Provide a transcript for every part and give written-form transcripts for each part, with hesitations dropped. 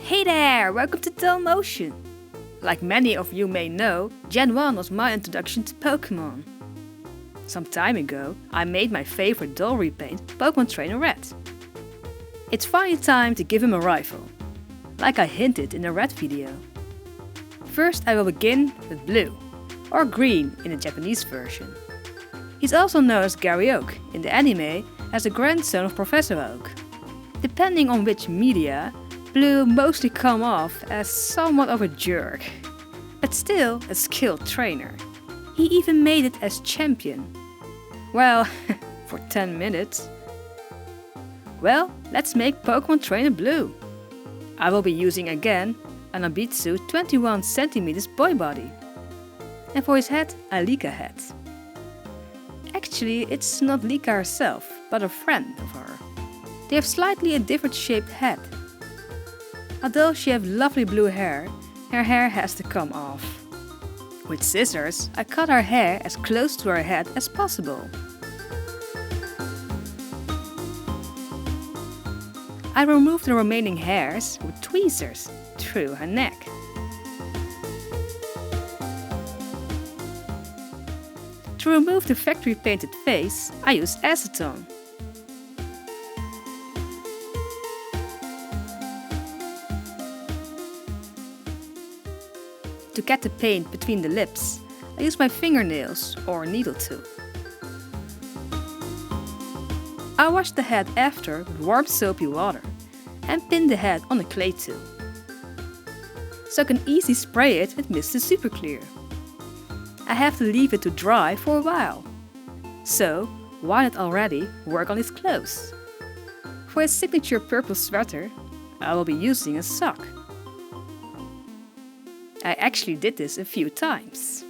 Hey there, welcome to Dollmotion! Like many of you may know, Gen 1 was my introduction to Pokémon. Some time ago, I made my favorite doll repaint, Pokémon Trainer Red. It's finally time to give him a rival, like I hinted in the Red video. First I will begin with Blue, or Green in the Japanese version. He's also known as Gary Oak in the anime as the grandson of Professor Oak. Depending on which media, Blue mostly come off as somewhat of a jerk, but still a skilled trainer. He even made it as champion. Well, for 10 minutes. Well, let's make Pokémon Trainer Blue. I will be using again an Abitsu 21 cm boy body. And for his head, a Lika head. Actually, it's not Lika herself, but a friend of her. They have slightly a different shaped head. Although she has lovely blue hair, her hair has to come off. With scissors, I cut her hair as close to her head as possible. I removed the remaining hairs with tweezers through her neck. To remove the factory painted face, I used acetone. To get the paint between the lips, I use my fingernails or needle tool. I wash the head after with warm soapy water and pin the head on a clay tool. So I can easily spray it with Mr. Super Clear. I have to leave it to dry for a while. So, why not already work on his clothes? For his signature purple sweater, I will be using a sock. I actually did this a few times.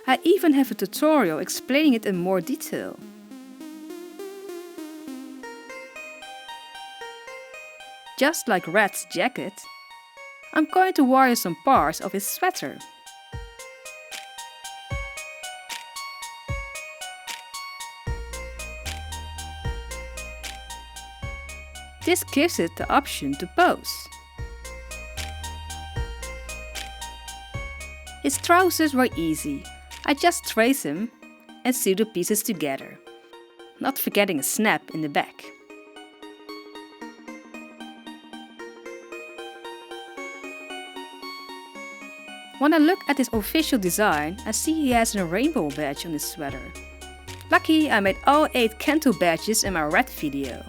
I even have a tutorial explaining it in more detail. Just like Red's jacket, I'm going to wire some parts of his sweater. This gives it the option to pose. His trousers were easy. I just trace him and sew the pieces together, not forgetting a snap in the back. When I look at his official design, I see he has a rainbow badge on his sweater. Lucky I made all 8 Kanto badges in my Red video.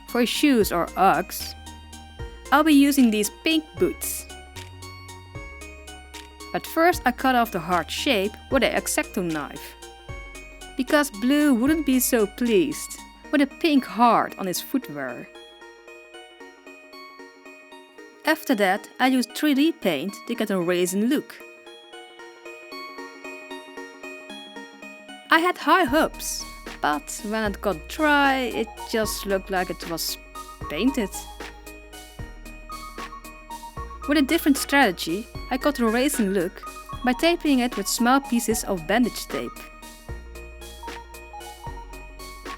For his shoes or Uggs, I'll be using these pink boots. But first I cut off the heart shape with an X-Acto knife. Because Blue wouldn't be so pleased with a pink heart on his footwear. After that I used 3D paint to get a raisin look. I had high hopes, but when it got dry it just looked like it was painted. With a different strategy, I got a raisin look by taping it with small pieces of bandage tape.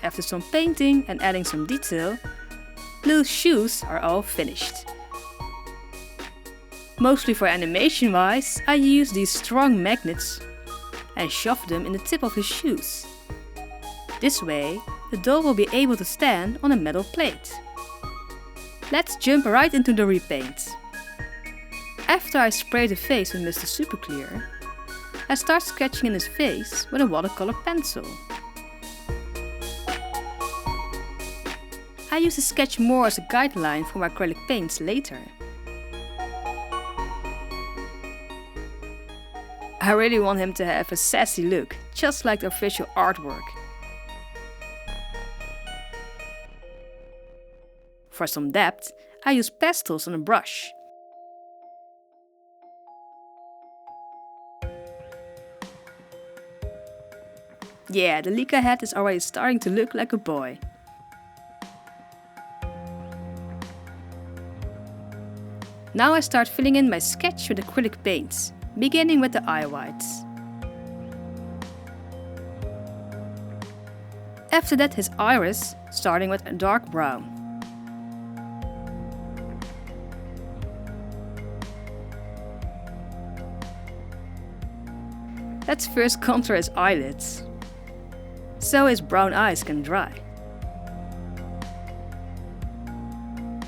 After some painting and adding some detail, Blue's shoes are all finished. Mostly for animation wise, I use these strong magnets and shove them in the tip of his shoes. This way, the doll will be able to stand on a metal plate. Let's jump right into the repaint. After I spray the face with Mr. Super Clear, I start sketching in his face with a watercolor pencil. I use the sketch more as a guideline for my acrylic paints later. I really want him to have a sassy look, just like the official artwork. For some depth, I use pastels on a brush. Yeah, the Lika head is already starting to look like a boy. Now I start filling in my sketch with acrylic paints, beginning with the eye whites. After that his iris, starting with a dark brown. Let's first contour his eyelids, so his brown eyes can dry.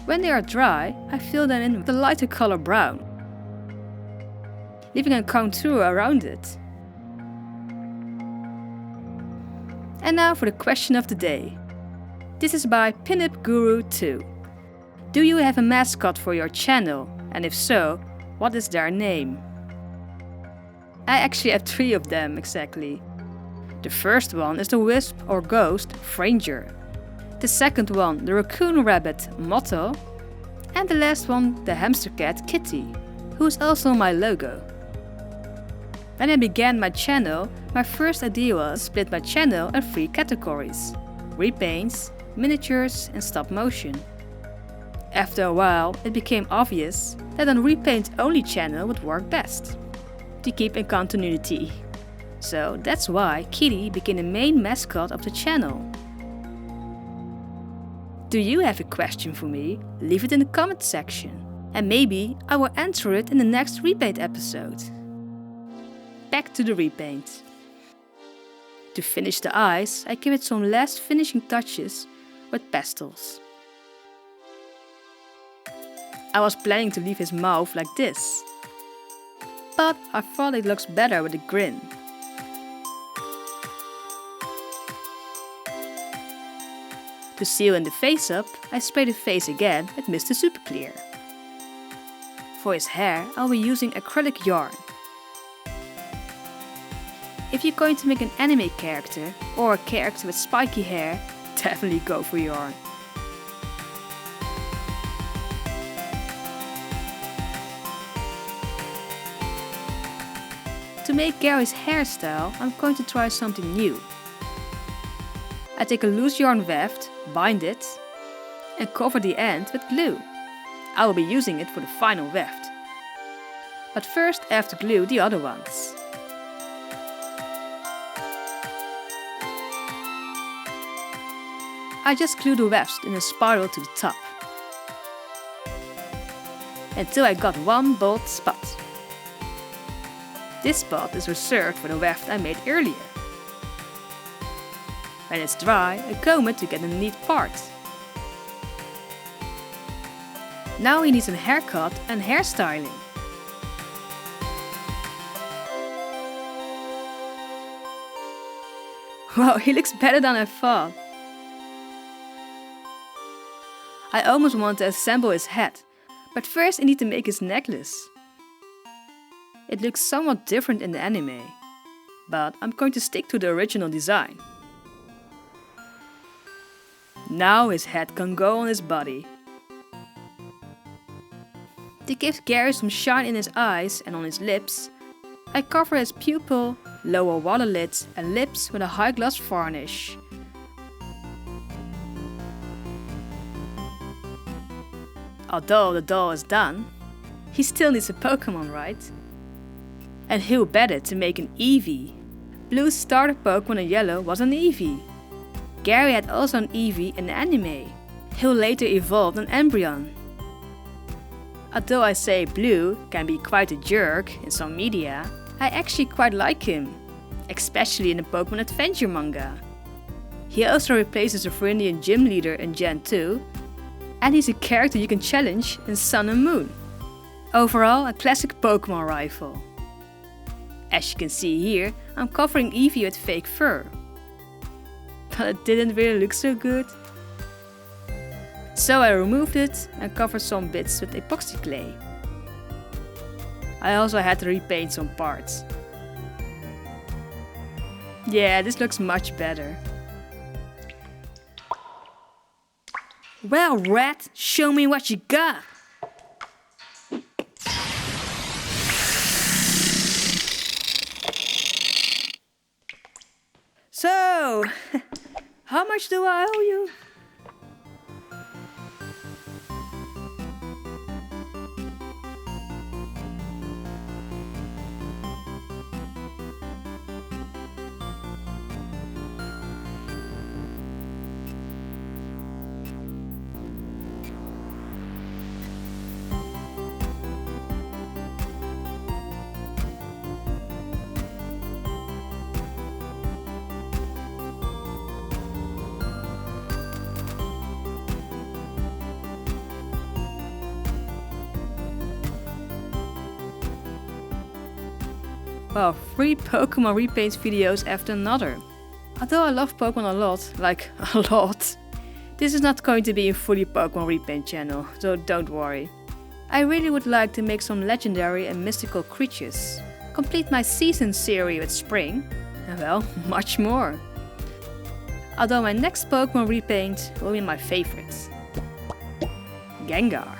When they are dry, I fill them in with a lighter color brown, leaving a contour around it. And now for the question of the day. This is by Pinup Guru 2. Do you have a mascot for your channel? And if so, what is their name? I actually have 3 of them exactly. The first one is the wisp or ghost Franger. The second one the raccoon rabbit Motto. And the last one the hamster cat Kitty, who is also my logo. When I began my channel, my first idea was to split my channel in 3 categories: repaints, miniatures and stop motion. After a while, it became obvious that a repaint only channel would work best, to keep in continuity. So that's why Kitty became the main mascot of the channel. Do you have a question for me? Leave it in the comment section, and maybe I will answer it in the next repaint episode. Back to the repaint. To finish the eyes, I give it some last finishing touches with pastels. I was planning to leave his mouth like this, but I thought it looks better with a grin. To seal in the face up, I spray the face again with Mr. Super Clear. For his hair, I'll be using acrylic yarn. If you're going to make an anime character or a character with spiky hair, definitely go for yarn. To make Gary's hairstyle, I'm going to try something new. I take a loose yarn weft, bind it, and cover the end with glue. I will be using it for the final weft. But first I have to glue the other ones. I just glue the wefts in a spiral to the top, until I got one bold spot. This spot is reserved for the weft I made earlier. When it's dry, I comb it to get a neat part. Now he needs a haircut and hairstyling. Wow, he looks better than I thought. I almost want to assemble his head, but first I need to make his necklace. It looks somewhat different in the anime, but I'm going to stick to the original design. Now his head can go on his body. To give Gary some shine in his eyes and on his lips, I cover his pupil, lower water lids and lips with a high gloss varnish. Although the doll is done, he still needs a Pokémon, right? And who better to make an Eevee? Blue's starter Pokémon in yellow was an Eevee. Gary had also an Eevee in the anime, who later evolved an Embryon. Although I say Blue can be quite a jerk in some media, I actually quite like him, especially in the Pokémon Adventure manga. He also replaces a Viridian gym leader in Gen 2, and he's a character you can challenge in Sun and Moon. Overall, a classic Pokémon rival. As you can see here, I'm covering Eevee with fake fur. But it didn't really look so good. So I removed it and covered some bits with epoxy clay. I also had to repaint some parts. Yeah, this looks much better. Well, Rat, show me what you got! So, how much do I owe you? well, 3 Pokemon Repaint videos after another. Although I love Pokemon a lot, like a lot, this is not going to be a fully Pokemon Repaint channel, so don't worry. I really would like to make some legendary and mystical creatures, complete my season series with spring, and well, much more. Although my next Pokemon Repaint will be my favorite. Gengar.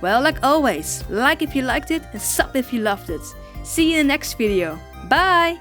Well, like always, like if you liked it and sub if you loved it. See you in the next video. Bye!